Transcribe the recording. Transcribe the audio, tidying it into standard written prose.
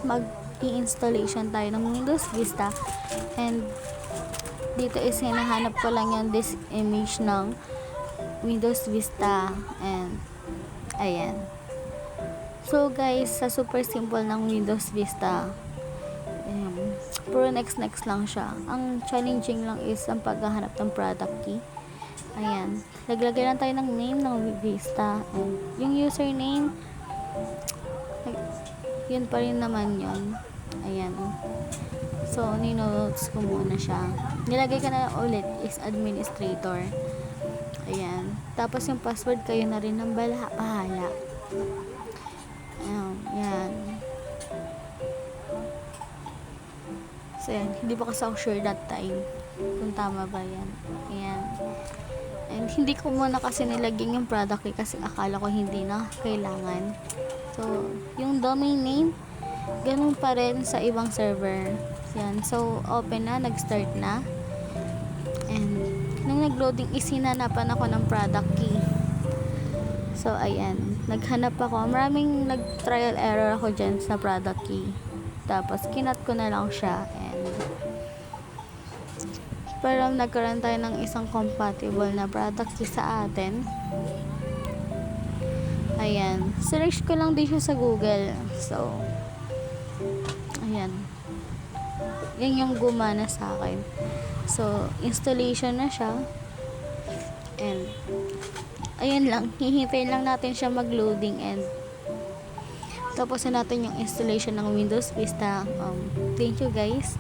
mag-i-installation tayo ng Windows Vista. And dito is hinahanap ko lang yung this image ng Windows Vista. And ayan. So guys, sa super simple ng Windows Vista, puro next lang siya. Ang challenging lang is ang paghahanap ng product key. Ayan. Naglagay lang tayo ng name ng Vista. And yung username, yun pa rin naman yun. Ayan. So, ninotes ko muna siya. Nilagay ka na ulit is administrator. Ayan. Tapos yung password kayo na rin ng bahala. Ayan. So, yan. Hindi pa kasi ako sure that time kung tama ba yan. Ayan. And hindi ko muna kasi nilagyan yung product kasi akala ko hindi na kailangan. So, yung domain name, ganun pa rin sa ibang server. Yan. So, open na. Nag-start na. And, nung nag-loading, isinanapan ako ng product key. So, ayan. Naghanap ako. Maraming nag-trial error ako dyan sa product key. Tapos, kinat ko na lang siya. And, pero nagkaroon tayo ng isang compatible na product key sa atin. Ayan. Search ko lang din siya sa Google. So, ayan. Yan yung gumana sa akin. So, installation na siya. And, ayan lang. Hihintayin lang natin siya mag-loading and tapos na natin yung installation ng Windows Vista. Thank you guys.